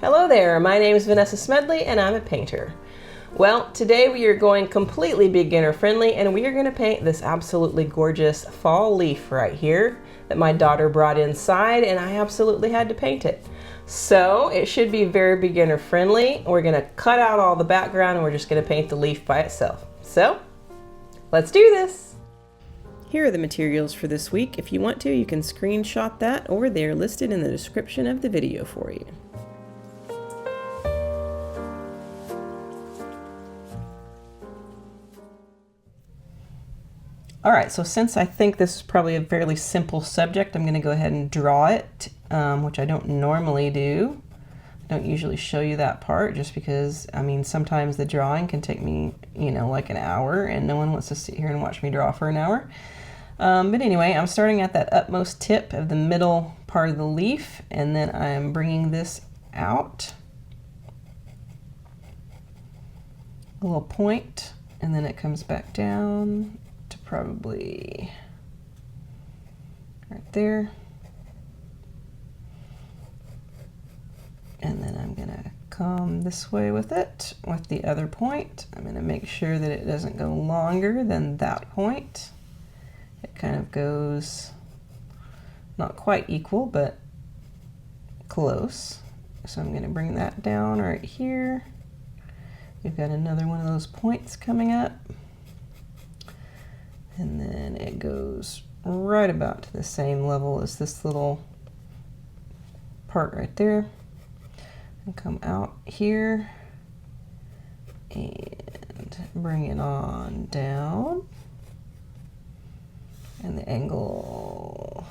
Hello there, my name is Vanessa Smedley and I'm a painter. Well, today we are going completely beginner friendly and we are going to paint this absolutely gorgeous fall leaf right here that my daughter brought inside and I absolutely had to paint it. So it should be very beginner friendly. We're going to cut out all the background and we're just going to paint the leaf by itself. So let's do this. Here are the materials for this week. If you want to, you can screenshot that or they're listed in the description of the video for you. All right, so since I think this is probably a fairly simple subject, I'm going to go ahead and draw it, which I don't normally do. I don't usually show you that part just because, I mean, sometimes the drawing can take me, like an hour and no one wants to sit here and watch me draw for an hour. But anyway, I'm starting at that utmost tip of the middle part of the leaf and then I'm bringing this out, a little point, and then it comes back down. Probably right there, and then I'm gonna come this way with it with the other point. I'm gonna make sure that it doesn't go longer than that point. It kind of goes not quite equal but close, so I'm gonna bring that down right here. We've got another one of those points coming up. And then it goes right about to the same level as this little part right there. And come out here and bring it on down. And the angle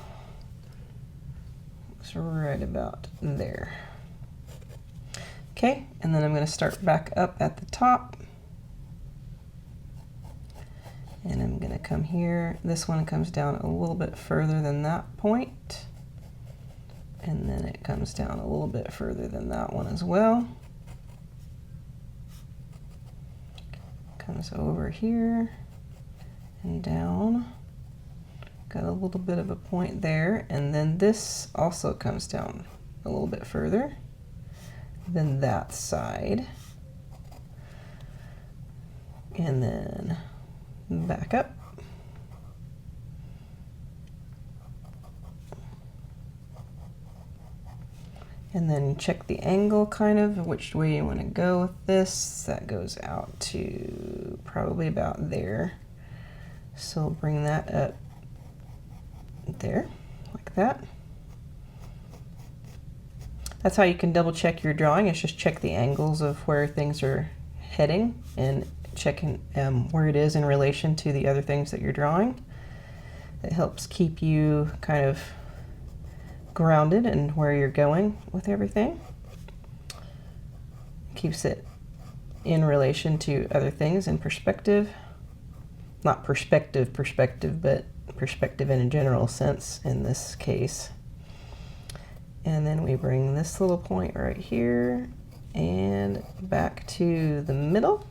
is right about there. Okay, and then I'm going to start back up at the top. And I'm going to come here. This one comes down a little bit further than that point. And then it comes down a little bit further than that one as well. Comes over here and down. Got a little bit of a point there. And then this also comes down a little bit further than that side. And then back up. And then check the angle kind of, which way you want to go with this. That goes out to probably about there. So bring that up there, like that. That's how you can double check your drawing, is just check the angles of where things are heading and checking where it is in relation to the other things that you're drawing. It helps keep you kind of grounded in where you're going with everything. Keeps it in relation to other things in perspective. Not perspective, but perspective in a general sense in this case. And then we bring this little point right here and back to the middle.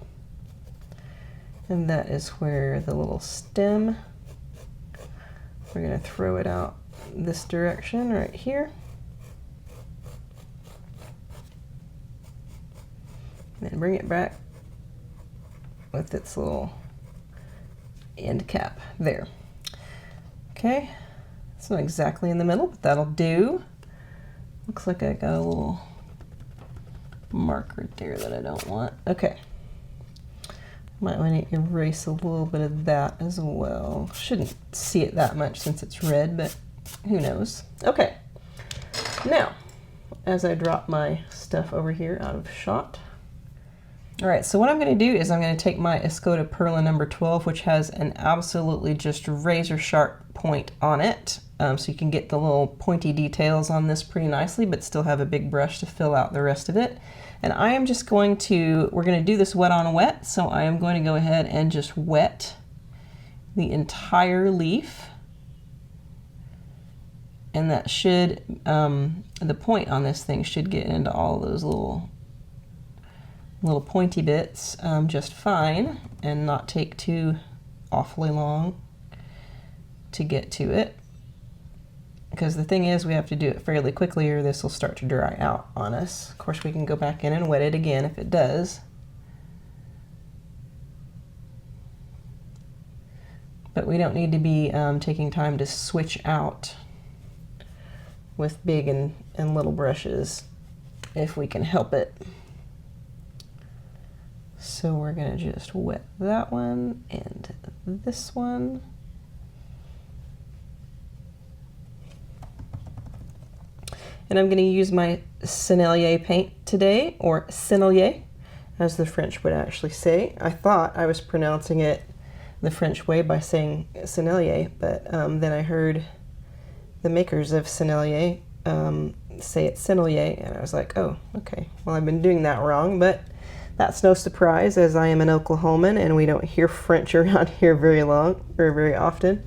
And that is where the little stem, we're going to throw it out this direction right here. And then bring it back with its little end cap there. Okay, it's not exactly in the middle, but that'll do. Looks like I got a little mark right there that I don't want. Okay. Might want to erase a little bit of that as well. Shouldn't see it that much since it's red, but who knows. Okay, now as I drop my stuff over here out of shot. All right, so what I'm going to do is I'm going to take my X-Acto Knife number 12, which has an absolutely just razor sharp point on it. So you can get the little pointy details on this pretty nicely, but still have a big brush to fill out the rest of it. And I am just going to, we're going to do this wet on wet, so I am going to go ahead and just wet the entire leaf. And that should, the point on this thing should get into all those little pointy bits just fine and not take too awfully long to get to it. because the thing is we have to do it fairly quickly or this will start to dry out on us. Of course we can go back in and wet it again if it does. But we don't need to be taking time to switch out with big and little brushes if we can help it. So we're gonna just wet that one and this one. And I'm gonna use my Sennelier paint today, or Sennelier, as the French would actually say. I thought I was pronouncing it the French way by saying Sennelier, but then I heard the makers of Sennelier say it Sennelier, and I was like, oh, okay, well I've been doing that wrong, but that's no surprise as I am an Oklahoman and we don't hear French around here very often.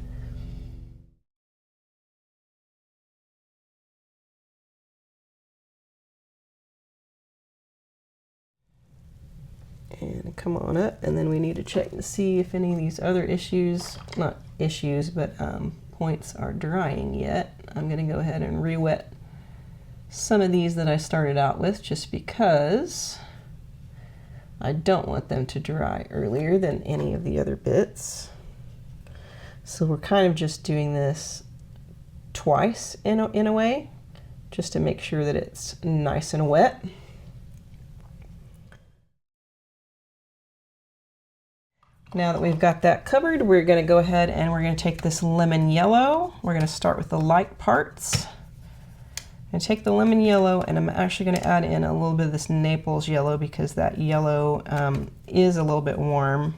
And come on up, and then we need to check and see if any of these other issues, not issues, but points are drying yet. I'm gonna go ahead and re-wet some of these that I started out with just because I don't want them to dry earlier than any of the other bits. So we're kind of just doing this twice in a way, just to make sure that it's nice and wet. Now that we've got that covered, we're going to go ahead and we're going to take this lemon yellow. We're going to start with the light parts. And take the lemon yellow, and I'm actually going to add in a little bit of this Naples yellow because that yellow is a little bit warm.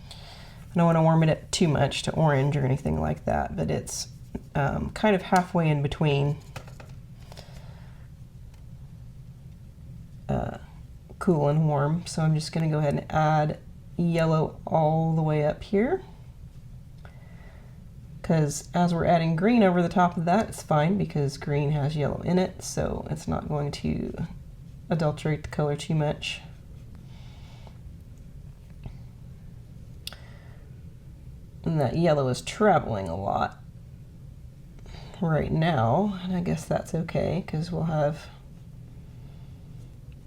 I don't want to warm it up too much to orange or anything like that, but it's kind of halfway in between cool and warm. So I'm just going to go ahead and add yellow all the way up here. Because as we're adding green over the top of that, it's fine because green has yellow in it, so it's not going to adulterate the color too much. And that yellow is traveling a lot right now, and I guess that's okay because we'll have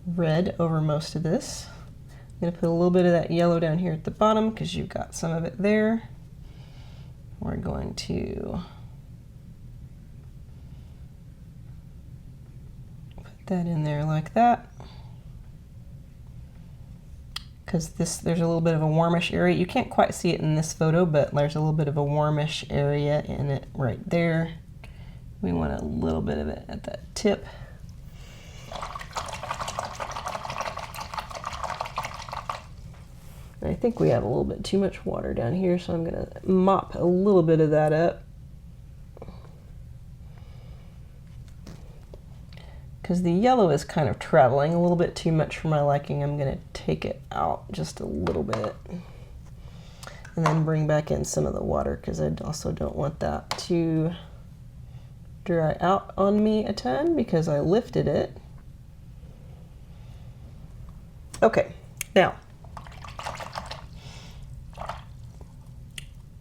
red over most of this. I'm going to put a little bit of that yellow down here at the bottom because you've got some of it there. We're going to put that in there like that. Because there's a little bit of a warmish area. You can't quite see it in this photo, but there's a little bit of a warmish area in it right there. We want a little bit of it at that tip. I think we have a little bit too much water down here, so I'm going to mop a little bit of that up. Because the yellow is kind of traveling a little bit too much for my liking, I'm going to take it out just a little bit. And then bring back in some of the water because I also don't want that to dry out on me a ton because I lifted it. Okay, now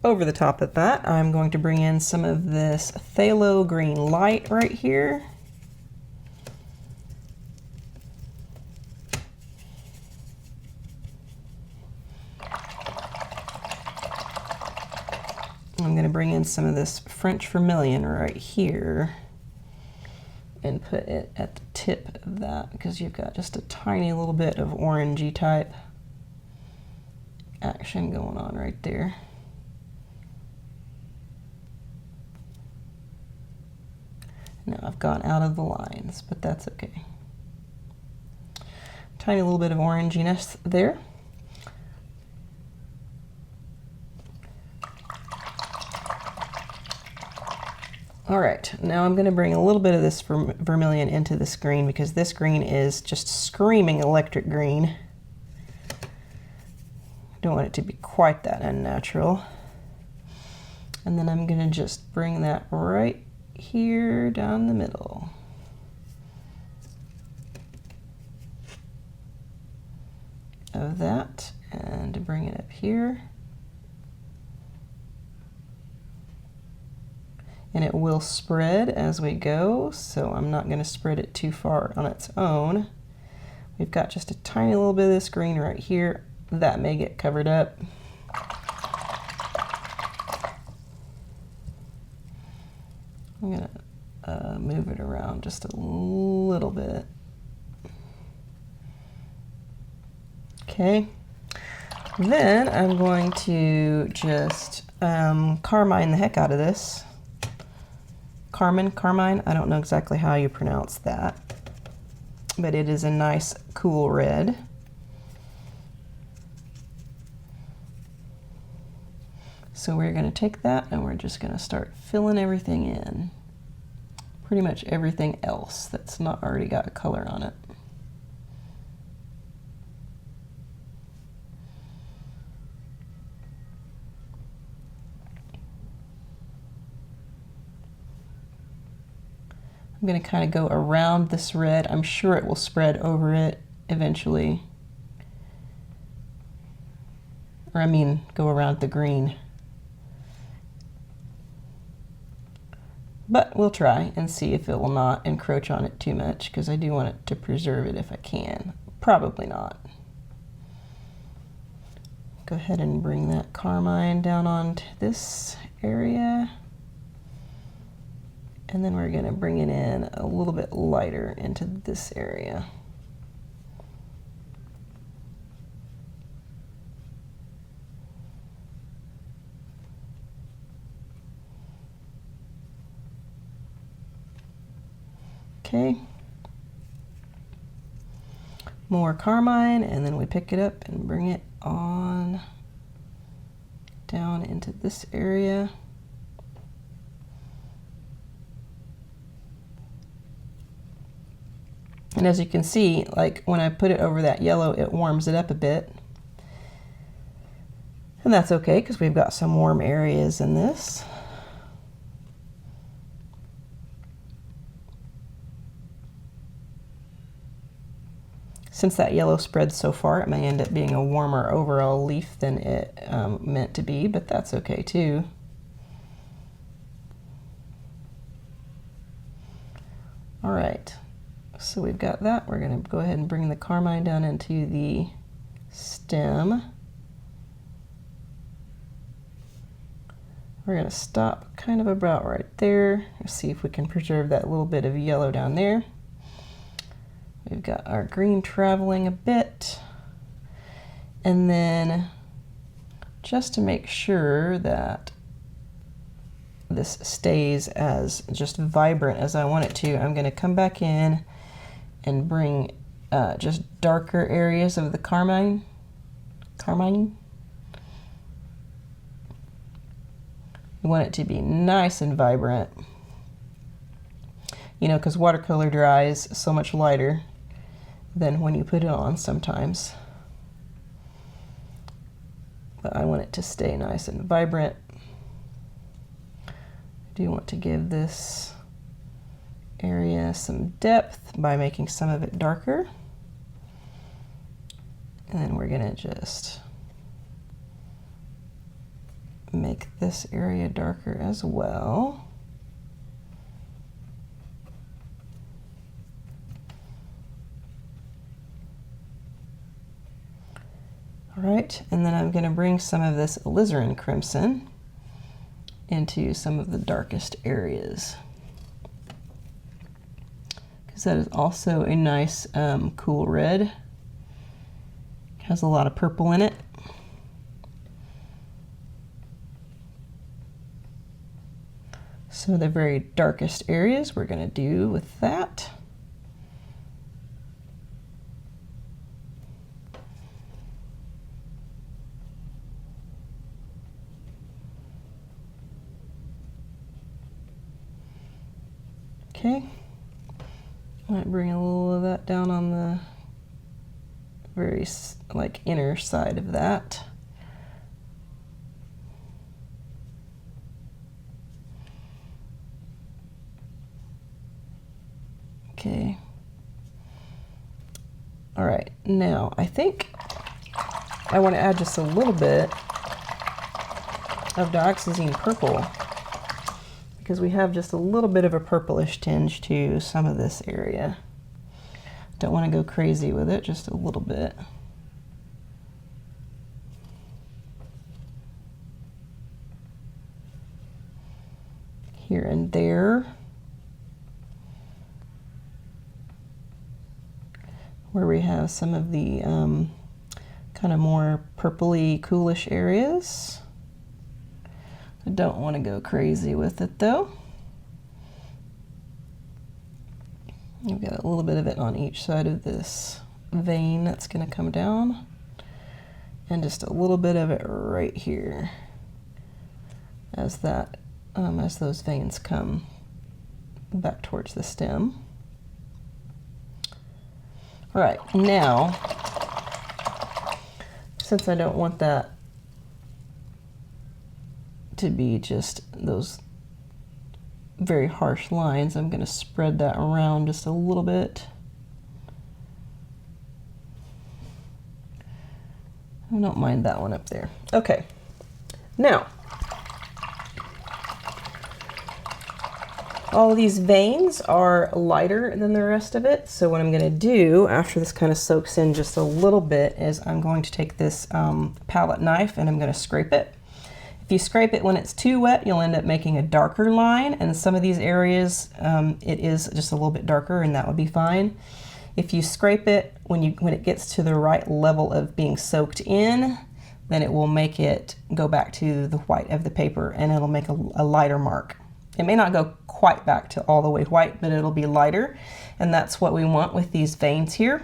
over the top of that, I'm going to bring in some of this Pthalo green light right here. I'm going to bring in some of this French Vermillion right here and put it at the tip of that because you've got just a tiny little bit of orangey type action going on right there. Now I've gone out of the lines, but that's okay. Tiny little bit of oranginess there. All right, now I'm going to bring a little bit of this vermilion into this green because this green is just screaming electric green. Don't want it to be quite that unnatural. And then I'm going to just bring that right here down the middle. Of that, and bring it up here. and it will spread as we go, so I'm not going to spread it too far on its own. We've got just a tiny little bit of this green right here. That may get covered up. I'm going to move it around just a little bit. Okay. Then I'm going to just Carmine the heck out of this. Carmine, I don't know exactly how you pronounce that, but it is a nice cool red. So we're going to take that and we're just going to start filling everything in. Pretty much everything else that's not already got a color on it. I'm going to kind of go around this red. I'm sure it will spread over it eventually. Or I mean, go around the green. But we'll try and see if it will not encroach on it too much, because I do want it to preserve it if I can. Probably not. Go ahead and bring that Carmine down onto this area. And then we're going to bring it in a little bit lighter into this area. Okay. More Carmine, and then we pick it up and bring it on down into this area. And as you can see, like when I put it over that yellow, it warms it up a bit. And that's okay, because we've got some warm areas in this. Since that yellow spreads so far, it may end up being a warmer overall leaf than it meant to be, but that's okay too. All right. So we've got that. We're going to go ahead and bring the Carmine down into the stem. We're going to stop kind of about right there. See if we can preserve that little bit of yellow down there. We've got our green traveling a bit. And then just to make sure that this stays as just vibrant as I want it to, I'm going to come back in and bring just darker areas of the Carmine. We want it to be nice and vibrant. You know, because watercolor dries so much lighter than when you put it on sometimes. But I want it to stay nice and vibrant. I do want to give this area some depth by making some of it darker. And then we're going to just make this area darker as well. All right, and then I'm going to bring some of this Alizarin Crimson into some of the darkest areas, because that is also a nice cool red. Has a lot of purple in it. So the very darkest areas we're going to do with that. Okay, might bring a little of that down on the very like inner side of that. Okay. All right, now I think I want to add just a little bit of Dioxizine Purple, because we have just a little bit of a purplish tinge to some of this area. Don't want to go crazy with it, just a little bit. Here and there. Where we have some of the kind of more purpley, coolish areas. I don't want to go crazy with it though. We've got a little bit of it on each side of this vein that's going to come down, and just a little bit of it right here as that as those veins come back towards the stem. All right, now, since I don't want that to be just those very harsh lines, I'm going to spread that around just a little bit. I don't mind that one up there. Okay, now, all of these veins are lighter than the rest of it, so what I'm going to do after this kind of soaks in just a little bit is I'm going to take this palette knife and I'm going to scrape it. If you scrape it when it's too wet, you'll end up making a darker line, and some of these areas it is just a little bit darker, and that would be fine. If you scrape it when it gets to the right level of being soaked in, then it will make it go back to the white of the paper, and it'll make a lighter mark. It may not go quite back to all the way white, but it'll be lighter, and that's what we want with these veins here.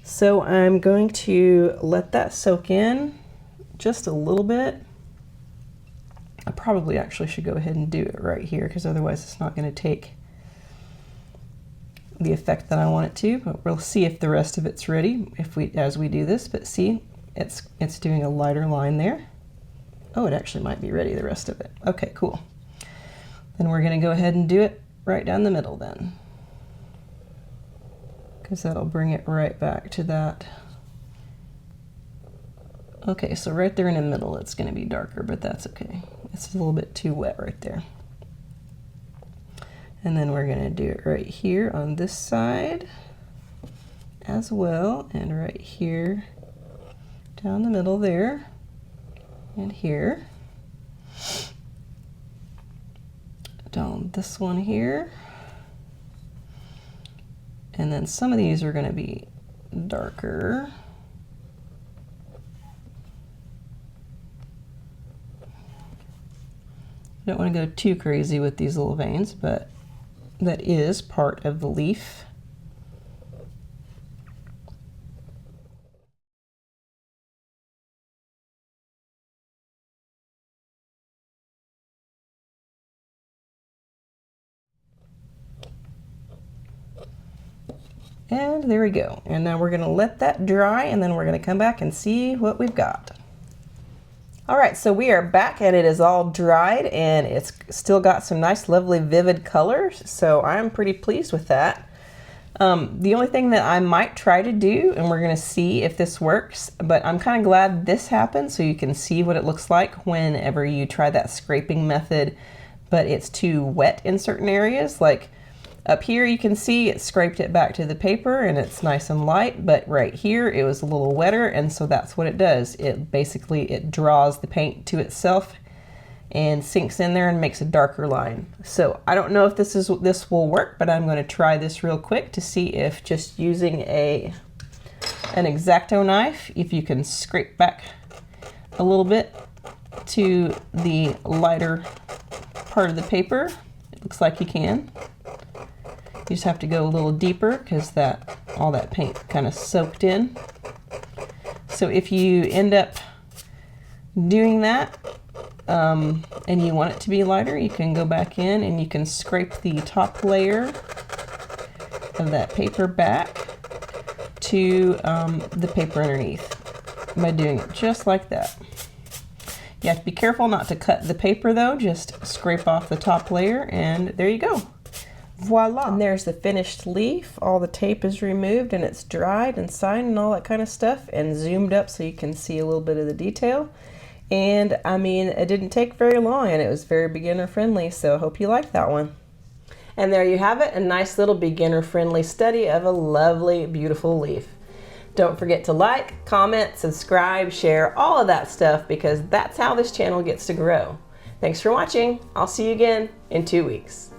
So I'm going to let that soak in just a little bit. I probably actually should go ahead and do it right here, because otherwise it's not going to take the effect that I want it to, but we'll see if the rest of it's ready as we do this. But see, it's doing a lighter line there. Oh, it actually might be ready, the rest of it. Okay, cool. Then we're going to go ahead and do it right down the middle then, because that'll bring it right back to that. Okay, so right there in the middle it's going to be darker, but that's okay. It's a little bit too wet right there. And then we're going to do it right here on this side as well, and right here down the middle there, and here. Down this one here. And then some of these are going to be darker. Don't want to go too crazy with these little veins, but that is part of the leaf. And there we go. And now we're going to let that dry, and then we're going to come back and see what we've got. All right, so we are back, and it is all dried, and it's still got some nice, lovely, vivid colors. So I'm pretty pleased with that. The only thing that I might try to do, and we're going to see if this works, but I'm kind of glad this happened so you can see what it looks like whenever you try that scraping method, but it's too wet in certain areas. Like up here you can see it scraped it back to the paper and it's nice and light, but right here it was a little wetter, and so that's what it does. It basically draws the paint to itself and sinks in there and makes a darker line. So I don't know if this will work, but I'm going to try this real quick to see if just using an X-Acto knife, if you can scrape back a little bit to the lighter part of the paper. It looks like you can. You just have to go a little deeper because all that paint kind of soaked in. So if you end up doing that and you want it to be lighter, you can go back in and you can scrape the top layer of that paper back to the paper underneath by doing it just like that. You have to be careful not to cut the paper though, just scrape off the top layer and there you go. Voila! And there's the finished leaf. All the tape is removed and it's dried and signed and all that kind of stuff and zoomed up so you can see a little bit of the detail. And I mean, it didn't take very long and it was very beginner friendly, so I hope you like that one. And there you have it, a nice little beginner friendly study of a lovely, beautiful leaf. Don't forget to like, comment, subscribe, share, all of that stuff, because that's how this channel gets to grow. Thanks for watching. I'll see you again in 2 weeks.